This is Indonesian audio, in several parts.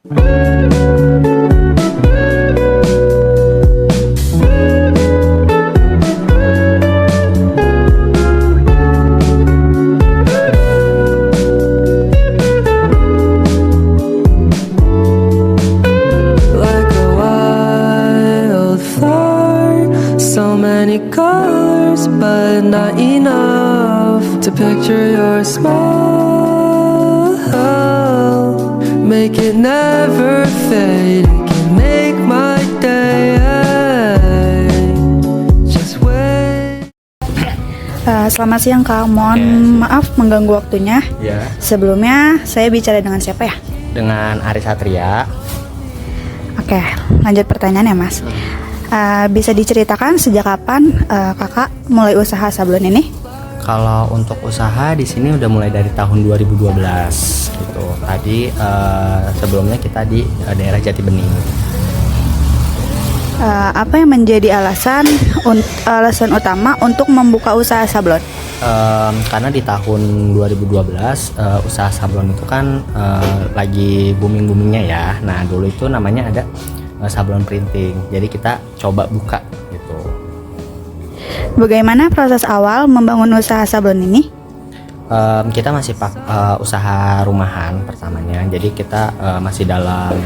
Like a wildfire, so many colors, but not enough to picture your smile. Make it never fade, it can make my day. Just wait. Selamat siang Kak, mohon maaf mengganggu waktunya. Ya, Sebelumnya saya bicara dengan siapa ya? dengan Ari Satria. Oke, lanjut pertanyaan ya Mas. Bisa diceritakan sejak kapan kakak mulai usaha sablon ini? Kalau untuk usaha di sini udah mulai dari tahun 2012 gitu. Tadi sebelumnya kita di daerah Jati Bening. Apa yang menjadi alasan utama untuk membuka usaha sablon? Karena di tahun 2012 usaha sablon itu kan lagi booming-boomingnya ya. Nah dulu itu namanya ada sablon printing. Jadi kita coba buka gitu. Bagaimana proses awal membangun usaha sablon ini? Kita masih usaha rumahan pertamanya. Jadi kita masih dalam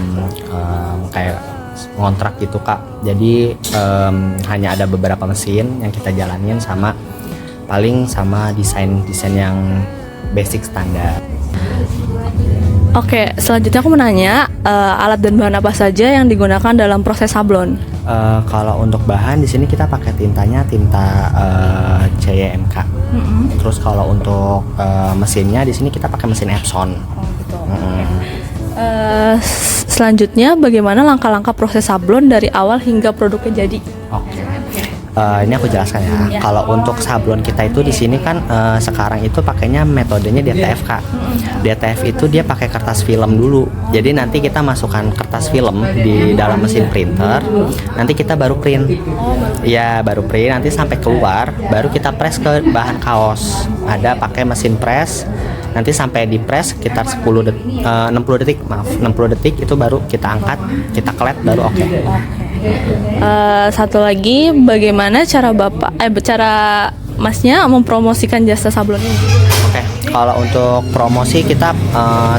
kayak ngontrak gitu Kak. Jadi hanya ada beberapa mesin yang kita jalanin sama desain yang basic standar. Oke, selanjutnya aku mau nanya alat dan bahan apa saja yang digunakan dalam proses sablon? Kalau untuk bahan di sini kita pakai tinta CYMK. Terus kalau untuk mesinnya di sini kita pakai mesin Epson. Selanjutnya, bagaimana langkah-langkah proses sablon dari awal hingga produknya jadi? Oke. Ini aku jelaskan ya. Kalau untuk sablon kita itu di sini kan sekarang itu pakainya metodenya DTF Kak. DTF itu dia pakai kertas film dulu. Jadi nanti kita masukkan kertas film di dalam mesin printer. Nanti kita baru print. Ya baru print. Nanti sampai keluar, baru kita press ke bahan kaos. Ada pakai mesin press. Nanti sampai di press sekitar 60 detik itu baru kita angkat, kita kelet baru oke. Satu lagi, bagaimana cara Masnya mempromosikan jasa sablon ini? Oke, kalau untuk promosi kita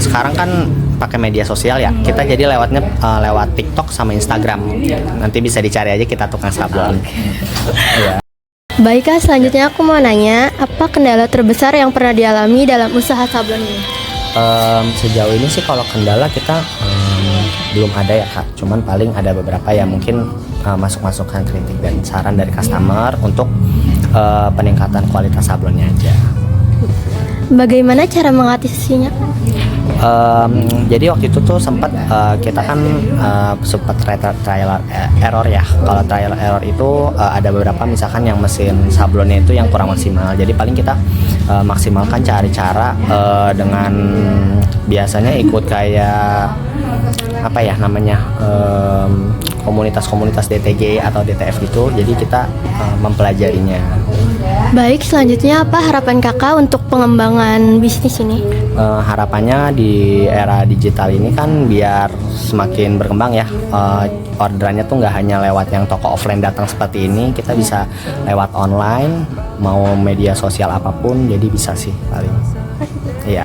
sekarang kan pakai media sosial ya. Kita jadi lewat TikTok sama Instagram. Nanti bisa dicari aja kita tukang sablon. Ya. Baik Kak, selanjutnya aku mau nanya, apa kendala terbesar yang pernah dialami dalam usaha sablon ini? Sejauh ini sih kalau kendala kita belum ada ya Kak. Cuman paling ada beberapa yang mungkin masukan kritik dan saran dari customer untuk peningkatan kualitas sablonnya aja. Bagaimana cara mengatasinya? Jadi waktu itu tuh sempat kita kan sempat trial error ya. Kalau trial error itu ada beberapa misalkan yang mesin sablonnya itu yang kurang maksimal. Jadi paling kita maksimalkan cari cara dengan biasanya ikut kayak apa ya namanya komunitas-komunitas DTG atau DTF gitu. Jadi kita mempelajarinya. Baik, selanjutnya apa harapan kakak untuk pengembangan bisnis ini? Harapannya di era digital ini kan biar semakin berkembang ya. Orderannya tuh nggak hanya lewat yang toko offline datang seperti ini, kita bisa lewat online, mau media sosial apapun, jadi bisa sih paling. Iya.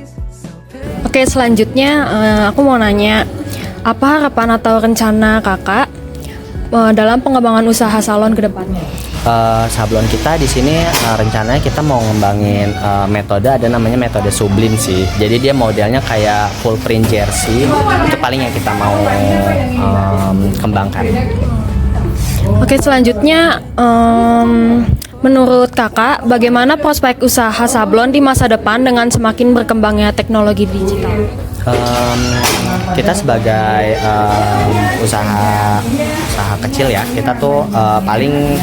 Oke, selanjutnya aku mau nanya, apa harapan atau rencana kakak dalam pengembangan usaha salon ke depannya? Sablon kita di sini rencananya kita mau ngembangin metode, ada namanya metode sublim sih. Jadi dia modelnya kayak full print jersey. Itu paling yang kita mau kembangkan. Oke, selanjutnya menurut kakak bagaimana prospek usaha sablon di masa depan dengan semakin berkembangnya teknologi digital? Kita sebagai usaha kecil ya, kita tuh paling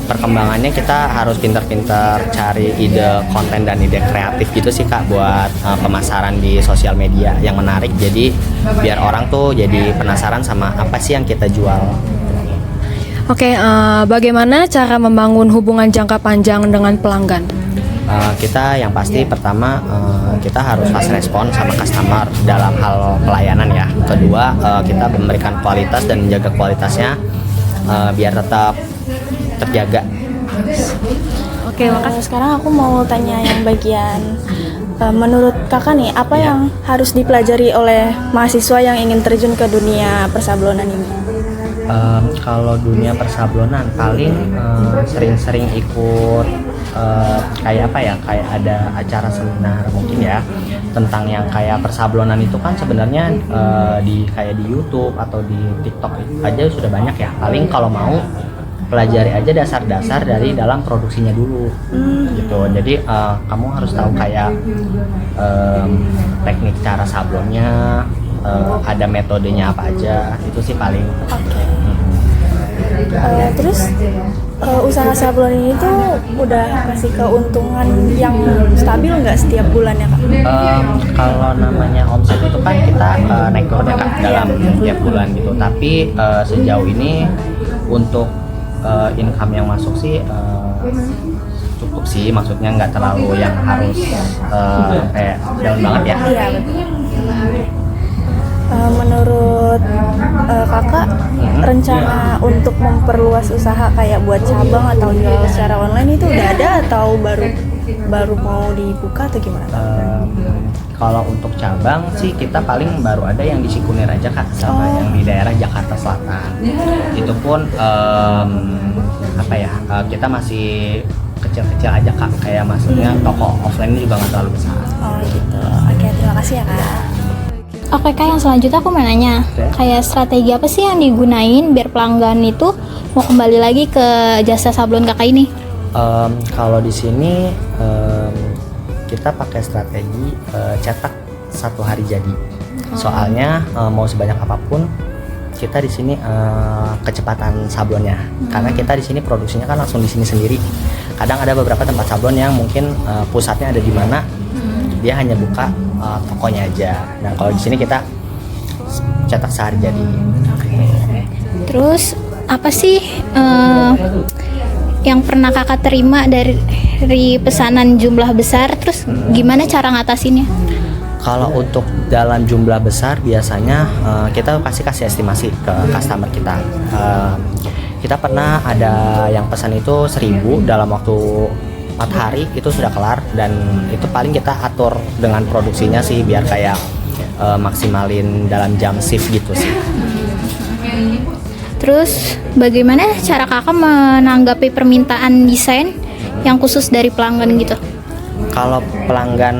perkembangannya kita harus pintar-pintar cari ide konten dan ide kreatif gitu sih Kak, buat pemasaran di sosial media yang menarik. Jadi biar orang tuh jadi penasaran sama apa sih yang kita jual. Oke, bagaimana cara membangun hubungan jangka panjang dengan pelanggan? Kita yang pasti pertama kita harus fast respon sama customer dalam hal pelayanan ya. kedua kita memberikan kualitas dan menjaga kualitasnya biar tetap terjaga. Oke, makasih. Sekarang aku mau tanya yang bagian menurut kakak nih, apa yang harus dipelajari oleh mahasiswa yang ingin terjun ke dunia persablonan ini? Kalau dunia persablonan paling sering-sering ikut kayak apa ya, kayak ada acara seminar mungkin ya tentang yang kayak persablonan itu kan sebenarnya di kayak di YouTube atau di TikTok aja sudah banyak ya. Paling kalau mau pelajari aja dasar-dasar dari dalam produksinya dulu gitu. Jadi kamu harus tahu kayak teknik cara sablonnya, ada metodenya apa aja, itu sih paling. Terus usaha sablon ini tuh udah kasih keuntungan yang stabil nggak setiap bulannya kak? Kalau namanya omset itu kan kita naik turun ya kak dalam tiap bulan gitu. Tapi sejauh ini untuk income yang masuk sih cukup sih, maksudnya nggak terlalu yang harus kayak down banget ya. Iya betul. Menurut kakak, rencana untuk memperluas usaha kayak buat cabang atau jual secara online itu udah ada atau baru mau dibuka atau gimana? Kalau untuk cabang sih kita paling baru ada yang di Cikunir aja kak, sama yang di daerah Jakarta Selatan. Itu pun apa ya, kita masih kecil-kecil aja kak, kayak maksudnya toko offline ini juga nggak terlalu besar. Oh gitu. Oke, terima kasih ya kak. Oke kak, yang selanjutnya aku mau nanya, kayak strategi apa sih yang digunain biar pelanggan itu mau kembali lagi ke jasa sablon kakak ini? Kalau di sini kita pakai strategi cetak 1 hari jadi. Soalnya mau sebanyak apapun kita di sini kecepatan sablonnya, karena kita di sini produksinya kan langsung di sini sendiri. Kadang ada beberapa tempat sablon yang mungkin pusatnya ada di mana, dia hanya buka tokonya aja. Nah kalau di sini kita cetak sehari jadi. Terus apa sih yang pernah kakak terima dari pesanan jumlah besar, terus gimana cara ngatasinnya? Kalau untuk dalam jumlah besar biasanya kita kasih estimasi ke customer kita. Kita pernah ada yang pesan itu 1.000 dalam waktu 4 hari itu sudah kelar, dan itu paling kita atur dengan produksinya sih biar kayak maksimalin dalam jam shift gitu sih. Terus bagaimana cara kakak menanggapi permintaan desain yang khusus dari pelanggan gitu? Kalau pelanggan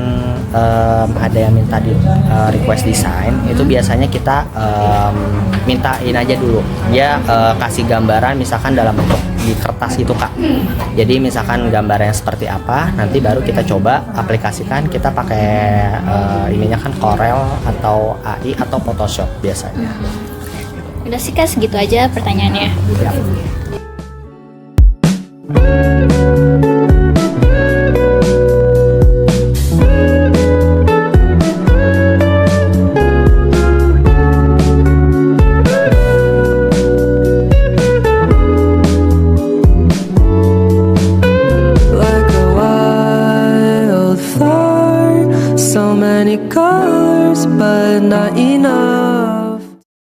ada yang minta request desain, itu biasanya kita mintain aja dulu. Dia kasih gambaran misalkan dalam bentuk di kertas gitu kak. Jadi misalkan gambarnya seperti apa, nanti baru kita coba aplikasikan. Kita pakai ininya kan Corel atau AI atau Photoshop biasanya. Udah sih kak, segitu aja pertanyaannya. Ya.